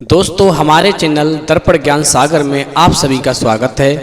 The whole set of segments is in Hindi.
दोस्तों हमारे चैनल दर्पण ज्ञान सागर में आप सभी का स्वागत है।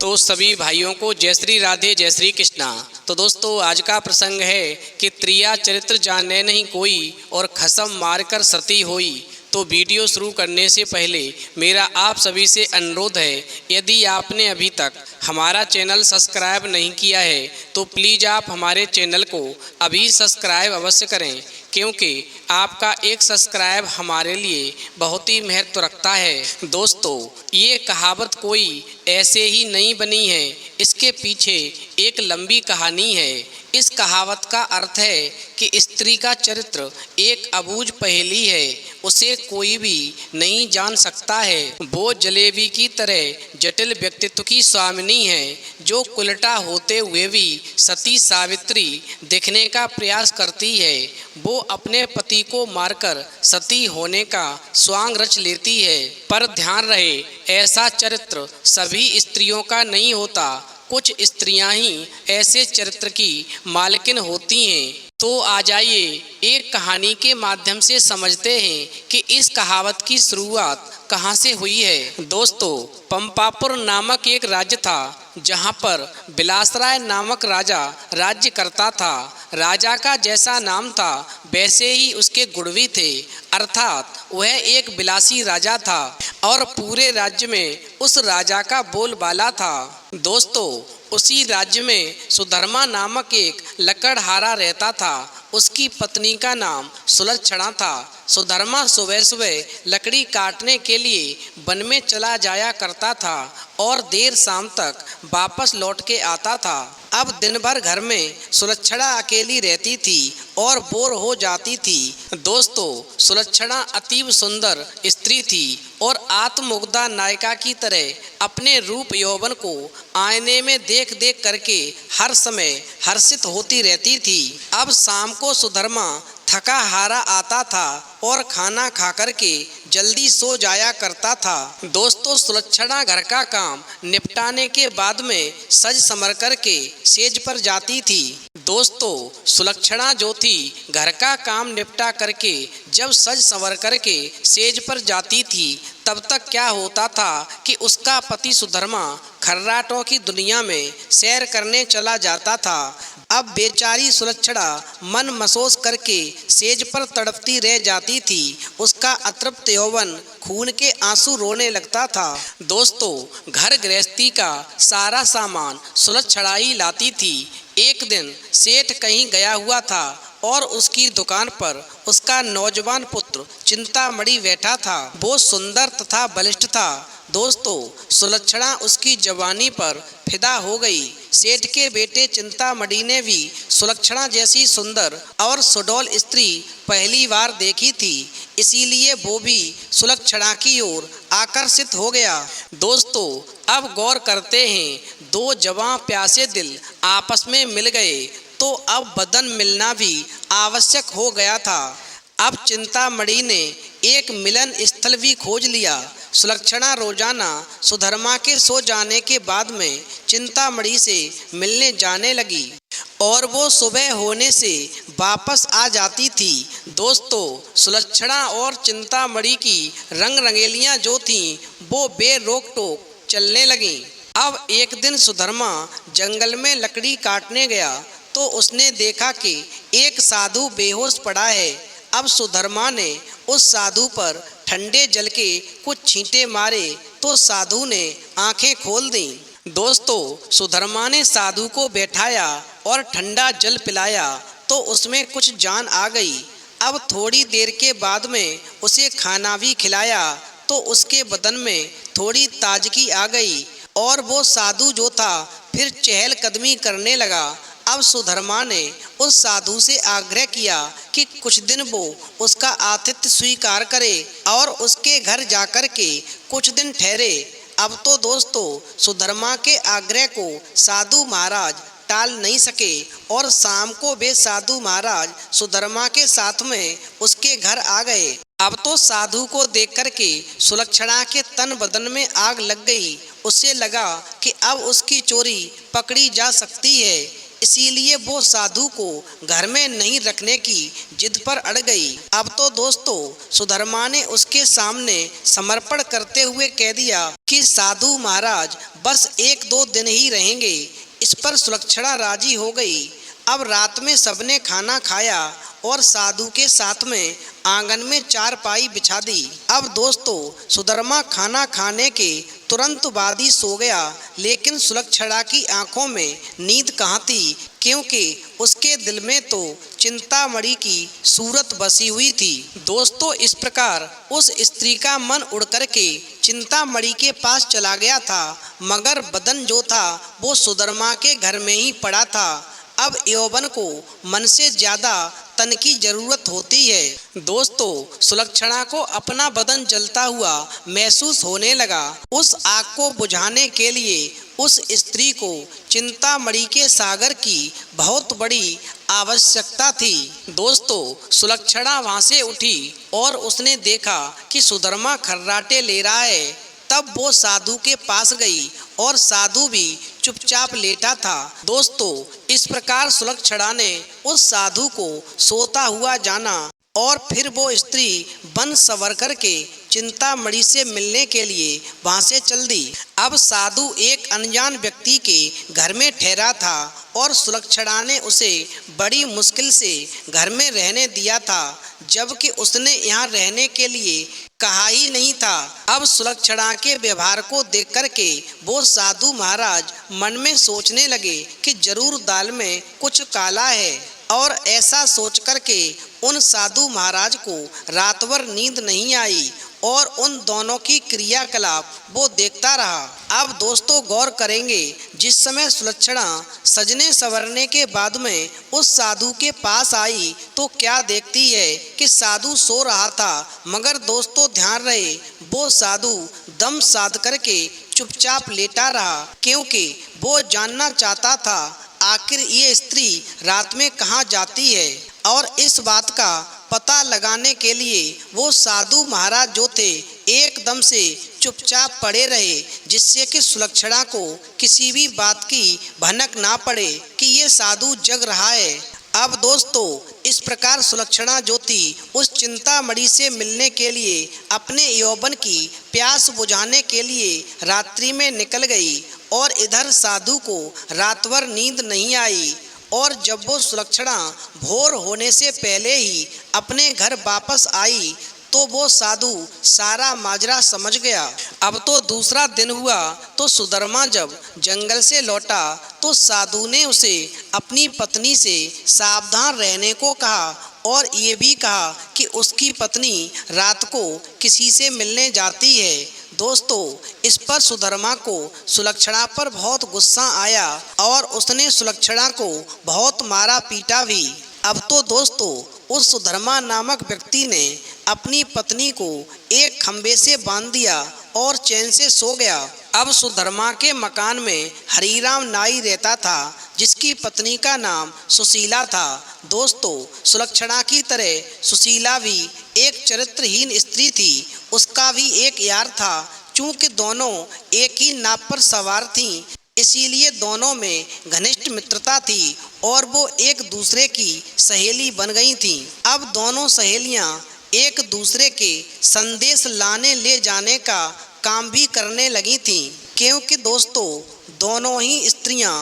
तो सभी भाइयों को जय श्री राधे जय श्री कृष्णा। तो दोस्तों आज का प्रसंग है कि त्रिया चरित्र जाने नहीं कोई और खसम मारकर सती होई। तो वीडियो शुरू करने से पहले मेरा आप सभी से अनुरोध है, यदि आपने अभी तक हमारा चैनल सब्सक्राइब नहीं किया है तो प्लीज़ आप हमारे चैनल को अभी सब्सक्राइब अवश्य करें, क्योंकि आपका एक सब्सक्राइब हमारे लिए बहुत ही महत्व रखता है। दोस्तों ये कहावत कोई ऐसे ही नहीं बनी है, इसके पीछे एक लंबी कहानी है। इस कहावत का अर्थ है कि स्त्री का चरित्र एक अबूझ पहेली है, उसे कोई भी नहीं जान सकता है। वो जलेबी की तरह जटिल व्यक्तित्व की स्वामिनी है, जो उल्टा होते हुए भी सती सावित्री दिखने का प्रयास करती है। वो अपने पति को मारकर सती होने का स्वांग रच लेती है। पर ध्यान रहे, ऐसा चरित्र सभी स्त्रियों का नहीं होता, कुछ स्त्रियां ही ऐसे चरित्र की मालकिन होती हैं। तो आ जाइए एक कहानी के माध्यम से समझते हैं कि इस कहावत की शुरुआत कहाँ से हुई है। दोस्तों पंपापुर नामक एक राज्य था, जहाँ पर बिलासराय नामक राजा राज्य करता था। राजा का जैसा नाम था वैसे ही उसके गुण भी थे, अर्थात वह एक बिलासी राजा था और पूरे राज्य में उस राजा का बोलबाला था। दोस्तों उसी राज्य में सुधर्मा नामक एक लकड़हारा रहता था। उसकी पत्नी का नाम सुलक्षणा था। सुधर्मा सुबह सुबह लकड़ी काटने के लिए वन में चला जाया करता था और देर शाम तक वापस लौट के आता था। अब दिन भर घर में सुलक्षणा अकेली रहती थी और बोर हो जाती थी। दोस्तों सुलक्षणा अतीव सुंदर स्त्री थी और आत्ममुग्धा नायिका की तरह अपने रूप यौवन को आईने में देख देख करके हर समय हर्षित होती रहती थी। अब शाम को सुधर्मा थका हारा आता था और खाना खा करके जल्दी सो जाया करता था। दोस्तों सुलक्षणा घर का काम निपटाने के बाद में सज संवर करके सेज पर जाती थी। दोस्तों सुलक्षणा जो थी घर का काम निपटा करके जब सज संवर करके सेज पर जाती थी, तब तक क्या होता था कि उसका पति सुधर्मा खर्राटों की दुनिया में सैर करने चला जाता था। अब बेचारी सुलक्षणा मन मसोस करके सेज पर तड़पती रह जाती थी। उसका अतृप्त यौवन खून के आंसू रोने लगता था। दोस्तों घर गृहस्थी का सारा सामान सुलक्षणा ही लाती थी। एक दिन सेठ कहीं गया हुआ था और उसकी दुकान पर उसका नौजवान पुत्र चिंतामणि बैठा था। वो सुंदर तथा बलिष्ठ था। दोस्तों सुलक्षणा उसकी जवानी पर फिदा हो गई। सेठ के बेटे चिंतामणि ने भी सुलक्षणा जैसी सुंदर और सुडौल स्त्री पहली बार देखी थी, इसीलिए वो भी सुलक्षणा की ओर आकर्षित हो गया। दोस्तों अब गौर करते हैं, दो जवां प्यासे दिल आपस में मिल गए तो अब बदन मिलना भी आवश्यक हो गया था। अब चिंतामणि ने एक मिलन स्थल भी खोज लिया। सुलक्षणा रोजाना सुधर्मा के सो जाने के बाद में चिंतामणि से मिलने जाने लगी और वो सुबह होने से वापस आ जाती थी। दोस्तों सुलक्षणा और चिंतामणि की रंग रंगेलियां जो थीं वो बेरोक टोक चलने लगीं। अब एक दिन सुधर्मा जंगल में लकड़ी काटने गया तो उसने देखा कि एक साधु बेहोश पड़ा है। अब सुधर्मा ने उस साधु पर ठंडे जल के कुछ छींटे मारे तो साधु ने आंखें खोल दी। दोस्तों सुधर्मा ने साधु को बैठाया और ठंडा जल पिलाया तो उसमें कुछ जान आ गई। अब थोड़ी देर के बाद में उसे खाना भी खिलाया तो उसके बदन में थोड़ी ताजगी आ गई और वो साधु जो था फिर चहलकदमी करने लगा। अब सुधर्मा ने उस साधु से आग्रह किया कि कुछ दिन वो उसका आतिथ्य स्वीकार करे और उसके घर जाकर के कुछ दिन ठहरे। अब तो दोस्तों सुधर्मा के आग्रह को साधु महाराज टाल नहीं सके और शाम को वे साधु महाराज सुधर्मा के साथ में उसके घर आ गए। अब तो साधु को देख करके सुलक्षणा के तन बदन में आग लग गई। उसे लगा कि अब उसकी चोरी पकड़ी जा सकती है, इसीलिए वो साधु को घर में नहीं रखने की जिद पर अड़ गई। अब तो दोस्तों सुधर्मा ने उसके सामने समर्पण करते हुए कह दिया कि साधु महाराज बस 1-2 दिन ही रहेंगे। इस पर सुलक्षणा राजी हो गई। अब रात में सबने खाना खाया और साधु के साथ में आंगन में चारपाई बिछा दी। अब दोस्तों सुधर्मा खाना खाने के तुरंत बाद ही सो गया, लेकिन सुलक्षणा की आंखों में नींद कहाँ थी, क्योंकि उसके दिल में तो चिंतामणि की सूरत बसी हुई थी। दोस्तों इस प्रकार उस स्त्री का मन उड़ करके चिंतामणि के पास चला गया था, मगर बदन जो था वो सुधर्मा के घर में ही पड़ा था। अब यौवन को मन से ज्यादा तन की जरूरत होती है। दोस्तों सुलक्षणा को अपना बदन जलता हुआ महसूस होने लगा। उस आग को बुझाने के लिए उस स्त्री को चिंतामणि के सागर की बहुत बड़ी आवश्यकता थी। दोस्तों सुलक्षणा वहां से उठी और उसने देखा कि सुधर्मा खर्राटे ले रहा है। तब वो साधु के पास गई और साधु भी चुपचाप लेटा था। दोस्तों इस प्रकार सुलक्षणा ने उस साधु को सोता हुआ जाना और फिर वो स्त्री बन सवर करके चिंतामणि से मिलने के लिए वहां से चल दी। अब साधु एक अनजान व्यक्ति के घर में ठहरा था और सुलक्षणा ने उसे बड़ी मुश्किल से घर में रहने दिया था, जबकि उसने यहाँ रहने के लिए कहा ही नहीं था। अब सुलक्षणा के व्यवहार को देख करके वो साधु महाराज मन में सोचने लगे कि जरूर दाल में कुछ काला है, और ऐसा सोच करके उन साधु महाराज को रात भर नींद नहीं आई और उन दोनों की क्रियाकलाप वो देखता रहा। अब दोस्तों गौर करेंगे, जिस समय सुलक्षणा सजने संवरने के बाद में उस साधु के पास आई तो क्या देखती है कि साधु सो रहा था, मगर दोस्तों ध्यान रहे वो साधु दम साध करके चुपचाप लेटा रहा, क्योंकि वो जानना चाहता था आखिर ये स्त्री रात में कहाँ जाती है। और इस बात का पता लगाने के लिए वो साधु महाराज जो थे एकदम से चुपचाप पड़े रहे, जिससे कि सुलक्षणा को किसी भी बात की भनक ना पड़े कि ये साधु जग रहा है। अब दोस्तों इस प्रकार सुलक्षणा जो थी उस चिंतामणि से मिलने के लिए अपने यौवन की प्यास बुझाने के लिए रात्रि में निकल गई, और इधर साधु को रात भर नींद नहीं आई। और जब वो सुलक्षणा भोर होने से पहले ही अपने घर वापस आई तो वो साधु सारा माजरा समझ गया। अब तो दूसरा दिन हुआ तो सुधर्मा जब जंगल से लौटा तो साधु ने उसे अपनी पत्नी से सावधान रहने को कहा और ये भी कहा कि उसकी पत्नी रात को किसी से मिलने जाती है। दोस्तों इस पर सुधर्मा को सुलक्षणा पर बहुत गुस्सा आया और उसने सुलक्षणा को बहुत मारा पीटा भी। अब तो दोस्तों उस सुधर्मा नामक व्यक्ति ने अपनी पत्नी को एक खंबे से बांध दिया और चैन से सो गया। अब सुधर्मा के मकान में हरिराम नाई रहता था, जिसकी पत्नी का नाम सुशीला था। दोस्तों सुलक्षणा की तरह सुशीला भी एक चरित्रहीन स्त्री थी। उसका भी एक यार था। चूंकि दोनों एक ही नाव पर सवार थीं, इसीलिए दोनों में घनिष्ठ मित्रता थी और वो एक दूसरे की सहेली बन गई थीं। अब दोनों सहेलियां एक दूसरे के संदेश लाने ले जाने का काम भी करने लगी थीं, क्योंकि दोस्तों दोनों ही स्त्रियां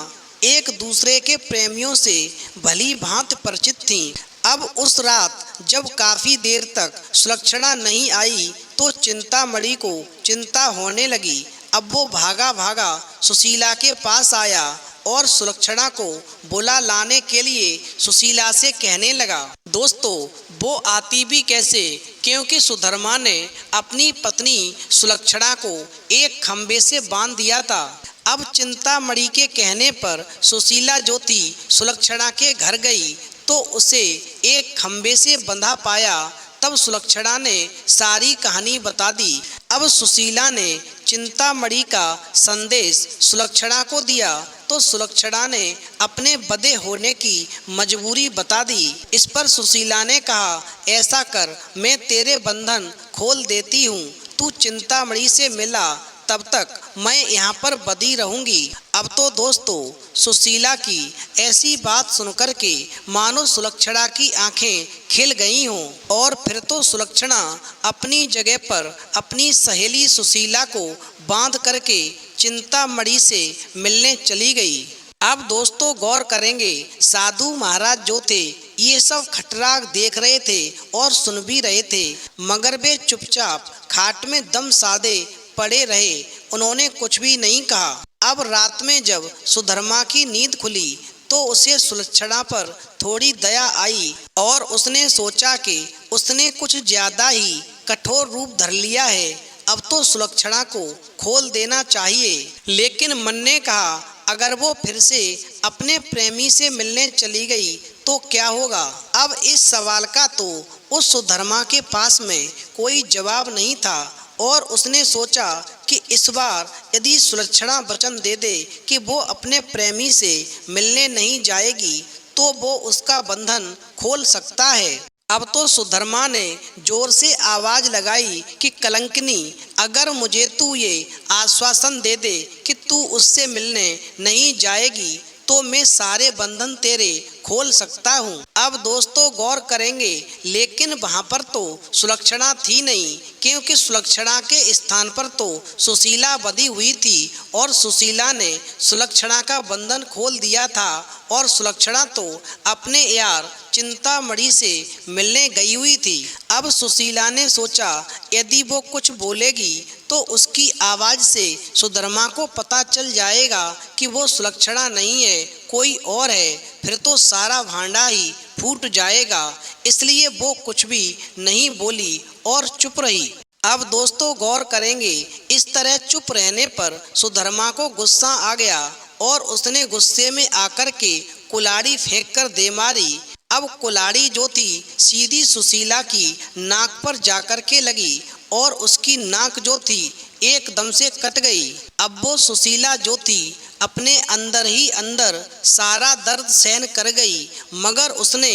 एक दूसरे के प्रेमियों से भली भांति परिचित थीं। अब उस रात जब काफ़ी देर तक सुलक्षणा नहीं आई तो चिंतामणि को चिंता होने लगी। अब वो भागा भागा सुशीला के पास आया और सुलक्षणा को बुला लाने के लिए सुशीला से कहने लगा। दोस्तों वो आती भी कैसे, क्योंकि सुधर्मा ने अपनी पत्नी सुलक्षणा को एक खंबे से बांध दिया था। अब चिंतामणि के कहने पर सुशीला जो थी सुलक्षणा के घर गई तो उसे एक खंबे से बंधा पाया। तब सुलक्षणा ने सारी कहानी बता दी। अब सुशीला ने चिंतामणि का संदेश सुलक्षणा को दिया तो सुलक्षणा ने अपने बदे होने की मजबूरी बता दी। इस पर सुशीला ने कहा, ऐसा कर मैं तेरे बंधन खोल देती हूँ, तू चिंतामणि से मिला तब तक मैं यहाँ पर बंधी रहूंगी। अब तो दोस्तों सुशीला की ऐसी बात सुनकर के मानो सुलक्षणा की आंखें खिल गई हों और फिर तो सुलक्षणा अपनी जगह पर अपनी सहेली सुशीला को बांध करके चिंतामणि से मिलने चली गई। अब दोस्तों गौर करेंगे, साधु महाराज जो थे ये सब खटराग देख रहे थे और सुन भी रहे थे, मगर वे चुपचाप खाट में दम साधे पड़े रहे। उन्होंने कुछ भी नहीं कहा। अब रात में जब सुधर्मा की नींद खुली तो उसे सुलक्षणा पर थोड़ी दया आई और उसने सोचा कि उसने कुछ ज्यादा ही कठोर रूप धर लिया है, अब तो सुलक्षणा को खोल देना चाहिए। लेकिन मन ने कहा अगर वो फिर से अपने प्रेमी से मिलने चली गई तो क्या होगा। अब इस सवाल का तो उस सुधर्मा के पास में कोई जवाब नहीं था और उसने सोचा कि इस बार यदि सुलक्षणा वचन दे दे कि वो अपने प्रेमी से मिलने नहीं जाएगी तो वो उसका बंधन खोल सकता है। अब तो सुधर्मा ने जोर से आवाज लगाई कि कलंकिनी, अगर मुझे तू ये आश्वासन दे दे कि तू उससे मिलने नहीं जाएगी तो मैं सारे बंधन तेरे खोल सकता हूँ। अब दोस्तों गौर करेंगे, लेकिन वहाँ पर तो सुलक्षणा थी नहीं, क्योंकि सुलक्षणा के स्थान पर तो सुशीला बंधी हुई थी और सुशीला ने सुलक्षणा का बंधन खोल दिया था और सुलक्षणा तो अपने यार चिंतामणि से मिलने गई हुई थी। अब सुशीला ने सोचा यदि वो कुछ बोलेगी तो उसकी आवाज से सुधर्मा को पता चल जाएगा कि वो सुलक्षणा नहीं है, कोई और है, फिर तो सारा भांडा ही फूट जाएगा। इसलिए वो कुछ भी नहीं बोली और चुप रही। अब दोस्तों गौर करेंगे, इस तरह चुप रहने पर सुधर्मा को गुस्सा आ गया और उसने गुस्से में आकर के कुल्हाड़ी फेंक कर दे मारी। अब कुल्हाड़ी जो थी सीधी सुशीला की नाक पर जाकर के लगी और उसकी नाक जो थी एकदम से कट गई। अब वो सुशीला जो थी अपने अंदर ही अंदर सारा दर्द सहन कर गई, मगर उसने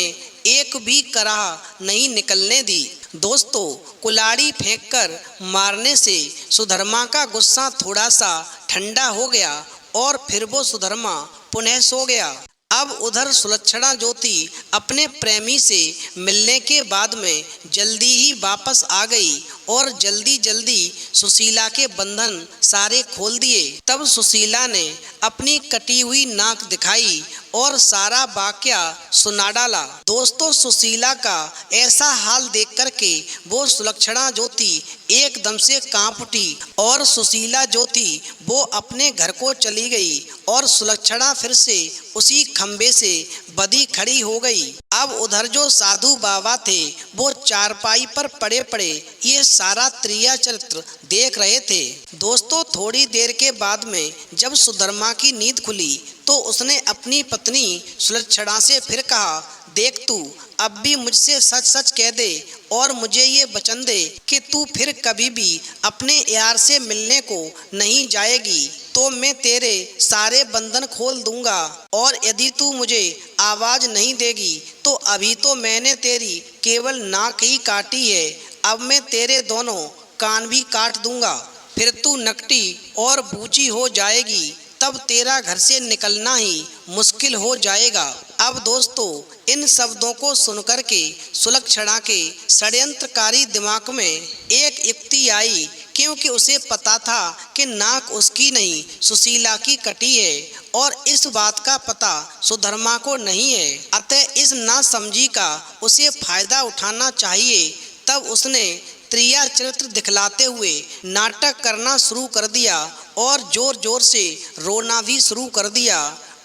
एक भी कराह नहीं निकलने दी। दोस्तों कुल्हाड़ी फेंककर मारने से सुधर्मा का गुस्सा थोड़ा सा ठंडा हो गया और फिर वो सुधर्मा पुनः सो गया। अब उधर सुलक्षणा जो थी अपने प्रेमी से मिलने के बाद में जल्दी ही वापस आ गई और जल्दी जल्दी सुशीला के बंधन सारे खोल दिए। तब सुशीला ने अपनी कटी हुई नाक दिखाई और सारा वाकया सुना डाला। दोस्तों सुशीला का ऐसा हाल देख करके वो सुलक्षणा जो थी एकदम से कांप उठी और सुशीला जो थी वो अपने घर को चली गई और सुलक्षणा फिर से उसी खंबे से बंधी खड़ी हो गई। अब उधर जो साधु बाबा थे वो चारपाई पर पड़े पड़े ये सारा त्रिया चरित्र देख रहे थे। दोस्तों थोड़ी देर के बाद में जब सुधर्मा की नींद खुली तो उसने अपनी पत्नी सुलक्षणा से फिर कहा, देख तू अब भी मुझसे सच सच कह दे और मुझे ये वचन दे कि तू फिर कभी भी अपने यार से मिलने को नहीं जाएगी तो मैं तेरे सारे बंधन खोल दूंगा, और यदि तू मुझे आवाज नहीं देगी तो अभी तो मैंने तेरी केवल नाक ही काटी है, अब मैं तेरे दोनों कान भी काट दूंगा, फिर तू नकटी और बूची हो जाएगी, तब तेरा घर से निकलना ही मुश्किल हो जाएगा। अब दोस्तों इन शब्दों को सुनकर के सुलक्षणा के षड्यंत्रकारी दिमाग में एक युक्ति आई, क्योंकि उसे पता था कि नाक उसकी नहीं सुशीला की कटी है और इस बात का पता सुधर्मा को नहीं है, अतः इस नासमझी का उसे फायदा उठाना चाहिए। तब उसने त्रिया चरित्र दिखलाते हुए नाटक करना शुरू कर दिया और जोर जोर से रोना भी शुरू कर दिया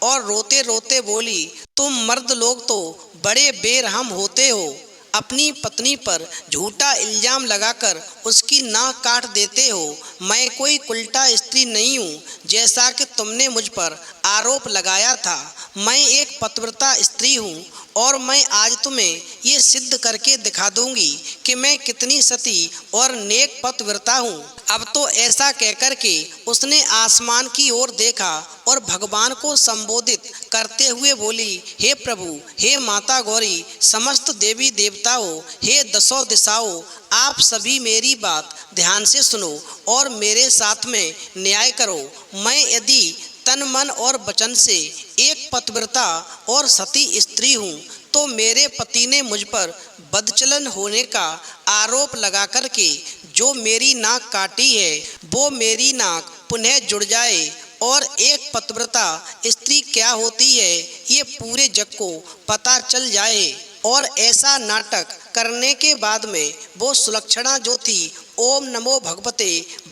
और रोते रोते बोली, तुम मर्द लोग तो बड़े बेरहम होते हो, अपनी पत्नी पर झूठा इल्जाम लगाकर उसकी नाक काट देते हो। मैं कोई उल्टा स्त्री नहीं हूँ जैसा कि तुमने मुझ पर आरोप लगाया था, मैं एक पतिव्रता स्त्री हूँ और मैं आज तुम्हें ये सिद्ध करके दिखा दूंगी कि मैं कितनी सती और नेक पतिव्रता हूँ। अब तो ऐसा कहकर के उसने आसमान की ओर देखा और भगवान को संबोधित करते हुए बोली, हे प्रभु, हे माता गौरी, समस्त देवी देवताओं, हे दसों दिशाओं, आप सभी मेरी बात ध्यान से सुनो और मेरे साथ में न्याय करो। मैं यदि तन मन और वचन से एक पतिव्रता और सती स्त्री हूँ तो मेरे पति ने मुझ पर बदचलन होने का आरोप लगा कर के जो मेरी नाक काटी है वो मेरी नाक पुनः जुड़ जाए और एक पतिव्रता स्त्री क्या होती है ये पूरे जग को पता चल जाए। और ऐसा नाटक करने के बाद में वो सुलक्षणा जो थी ओम नमो भगवते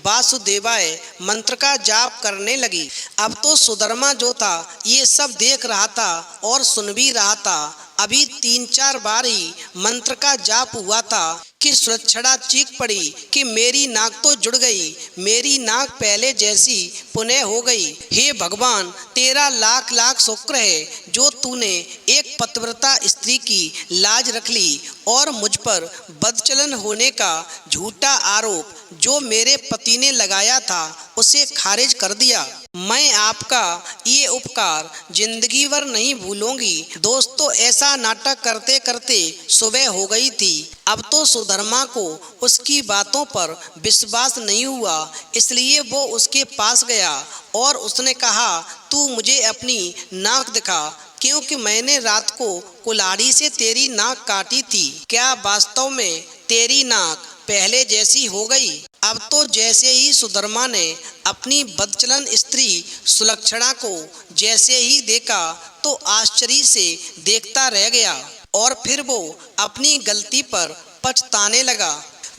वासुदेवाय मंत्र का जाप करने लगी। अब तो सुधर्मा जो था ये सब देख रहा था और सुन भी रहा था। अभी 3-4 बार ही मंत्र का जाप हुआ था कि सुलक्षणा चीख पड़ी कि मेरी नाक तो जुड़ गई, मेरी नाक पहले जैसी पुनः हो गई। हे भगवान, तेरा लाख लाख शुक्र है जो तूने एक पतिव्रता स्त्री की लाज रख ली और मुझ पर बदचलन होने का झूठा आरोप जो मेरे पति ने लगाया था उसे खारिज कर दिया। मैं आपका ये उपकार जिंदगी भर नहीं भूलूंगी। दोस्तों, ऐसा नाटक करते करते सुबह हो गई थी। अब तो सुधर्मा को उसकी बातों पर विश्वास नहीं हुआ, इसलिए वो उसके पास गया और उसने कहा, तू मुझे अपनी नाक दिखा, क्योंकि मैंने रात को कुल्हाड़ी से तेरी नाक काटी थी। क्या वास्तव में तेरी नाक पहले जैसी हो गई? अब तो जैसे ही सुधर्मा ने अपनी बदचलन स्त्री सुलक्षणा को जैसे ही देखा तो आश्चर्य से देखता रह गया और फिर वो अपनी गलती पर पछताने लगा।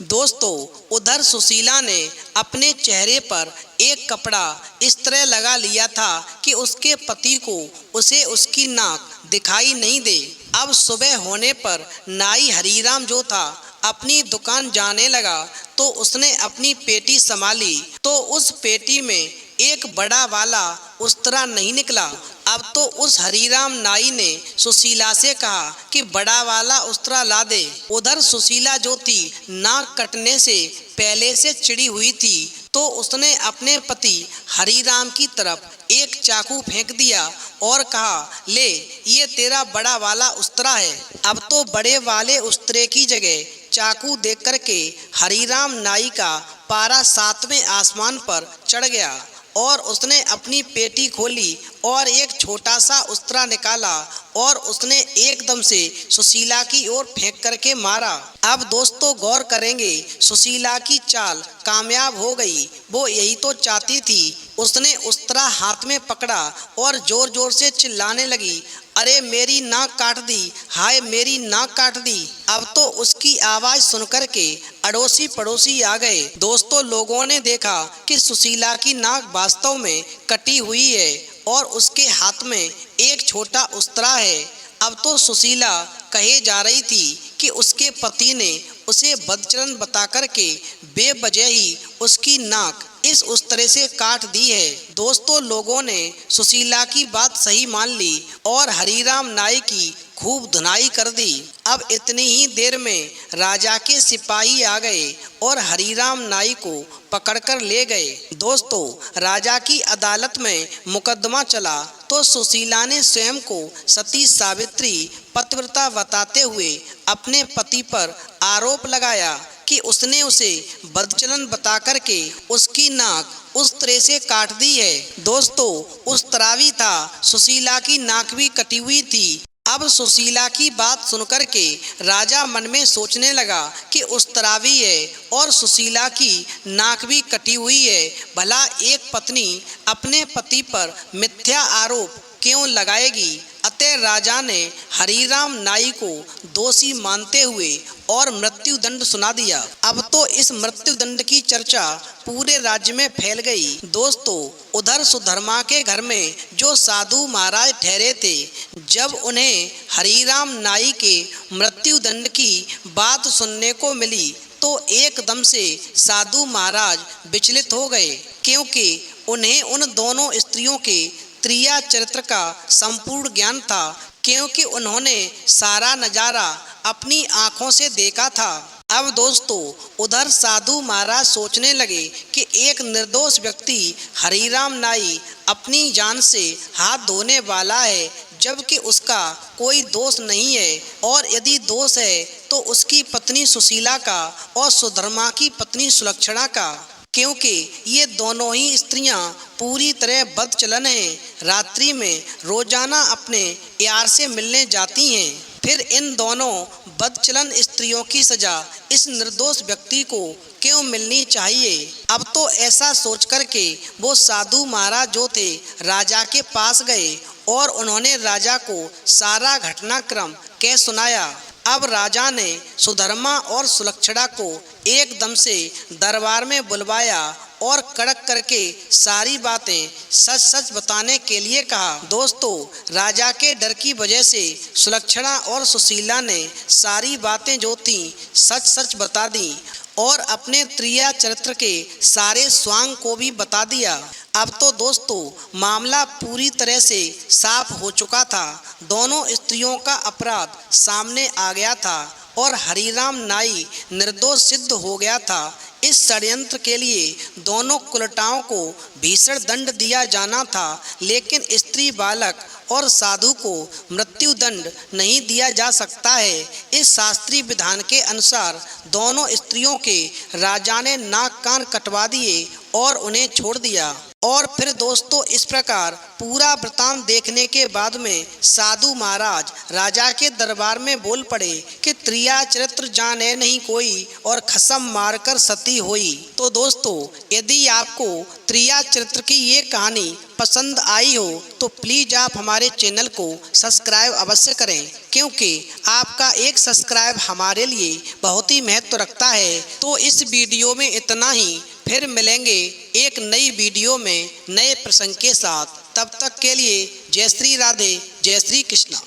दोस्तों, उधर सुशीला ने अपने चेहरे पर एक कपड़ा इस तरह लगा लिया था कि उसके पति को उसे उसकी नाक दिखाई नहीं दे। अब सुबह होने पर नाई हरीराम जो था अपनी दुकान जाने लगा तो उसने अपनी पेटी संभाली तो उस पेटी में एक बड़ा वाला उस्तरा नहीं निकला। अब तो उस हरीराम नाई ने सुशीला से कहा कि बड़ा वाला उस्तरा ला दे। उधर सुशीला जो थी नाक कटने से पहले से चिड़ी हुई थी तो उसने अपने पति हरीराम की तरफ एक चाकू फेंक दिया और कहा, ले, ये तेरा बड़ा वाला उस्तरा है। अब तो बड़े वाले उस्तरे की जगह चाकू देख करके हरीराम नाई का पारा 7वें आसमान पर चढ़ गया और उसने अपनी पेटी खोली और एक छोटा सा उस्तरा निकाला और उसने एकदम से सुशीला की ओर फेंक करके मारा। अब दोस्तों गौर करेंगे, सुशीला की चाल कामयाब हो गई। वो यही तो चाहती थी। उसने उस्तरा हाथ में पकड़ा और जोर जोर से चिल्लाने लगी, अरे मेरी नाक काट दी, हाय मेरी नाक काट दी। अब तो उसकी आवाज सुनकर के अड़ोसी पड़ोसी आ गए। दोस्तों, लोगों ने देखा कि सुशीला की नाक वास्तव में कटी हुई है और उसके हाथ में एक छोटा उस्तरा है। अब तो सुशीला कहे जा रही थी कि उसके पति ने उसे बदचलन बता कर के बेवजह ही उसकी नाक इस उस्तरे से काट दी है। दोस्तों, लोगों ने सुशीला की बात सही मान ली और हरीराम नाई की खूब धुनाई कर दी। अब इतनी ही देर में राजा के सिपाही आ गए और हरीराम नाई को पकड़कर ले गए। दोस्तों, राजा की अदालत में मुकदमा चला तो सुशीला ने स्वयं को सती सावित्री पतिव्रता बताते हुए अपने पति पर आरोप लगाया कि उसने उसे बदचलन बता करके उसकी नाक उस तरह से काट दी है। दोस्तों, उस तरावी था, सुशीला की नाक भी कटी हुई थी। अब सुशीला की बात सुनकर के राजा मन में सोचने लगा कि उस तरावी है और सुशीला की नाक भी कटी हुई है। भला एक पत्नी अपने पति पर मिथ्या आरोप क्यों लगाएगी? अतः राजा ने हरीराम नाई को दोषी मानते हुए और मृत्यु दंड सुना दिया। अब तो इस मृत्यु दंड की चर्चा पूरे राज्य में फैल गई। दोस्तों, उधर सुधर्मा के घर में जो साधु महाराज ठहरे थे, जब उन्हें हरीराम नाई के मृत्यु दंड की बात सुनने को मिली तो एकदम से साधु महाराज विचलित हो गए, क्योंकि उन्हें उन दोनों स्त्रियों के त्रिया चरित्र का संपूर्ण ज्ञान था क्योंकि उन्होंने सारा नज़ारा अपनी आंखों से देखा था। अब दोस्तों उधर साधु महाराज सोचने लगे कि एक निर्दोष व्यक्ति हरिराम नाई अपनी जान से हाथ धोने वाला है, जबकि उसका कोई दोष नहीं है, और यदि दोष है तो उसकी पत्नी सुशीला का और सुधर्मा की पत्नी सुलक्षणा का, क्योंकि ये दोनों ही स्त्रियां पूरी तरह बदचलन हैं। रात्रि में रोजाना अपने यार से मिलने जाती हैं। फिर इन दोनों बदचलन स्त्रियों की सजा इस निर्दोष व्यक्ति को क्यों मिलनी चाहिए। अब तो ऐसा सोच कर के वो साधु महाराज जो थे राजा के पास गए और उन्होंने राजा को सारा घटनाक्रम कह सुनाया। अब राजा ने सुधर्मा और सुलक्षणा को एकदम से दरबार में बुलवाया और कड़क करके सारी बातें सच सच बताने के लिए कहा। दोस्तों राजा के डर की वजह से सुलक्षणा और सुशीला ने सारी बातें जो थी सच सच बता दी और अपने त्रिया चरित्र के सारे स्वांग को भी बता दिया। अब तो दोस्तों मामला पूरी तरह से साफ हो चुका था। दोनों स्त्रियों का अपराध सामने आ गया था और हरिराम नाई निर्दोष सिद्ध हो गया था। इस षड्यंत्र के लिए दोनों कुलटाओं को भीषण दंड दिया जाना था, लेकिन स्त्री बालक और साधु को मृत्यु दंड नहीं दिया जा सकता है। इस शास्त्रीय विधान के अनुसार दोनों स्त्रियों के राजा ने नाक कान कटवा दिए और उन्हें छोड़ दिया। और फिर दोस्तों इस प्रकार पूरा वृतांत देखने के बाद में साधु महाराज राजा के दरबार में बोल पड़े कि त्रिया चरित्र जाने नहीं कोई और खसम मारकर सती होई। तो दोस्तों यदि आपको त्रिया चरित्र की ये कहानी पसंद आई हो तो प्लीज़ आप हमारे चैनल को सब्सक्राइब अवश्य करें, क्योंकि आपका एक सब्सक्राइब हमारे लिए बहुत ही महत्व रखता है। तो इस वीडियो में इतना ही, फिर मिलेंगे एक नई वीडियो में नए प्रसंग के साथ। तब तक के लिए जय श्री राधे, जय श्री कृष्णा।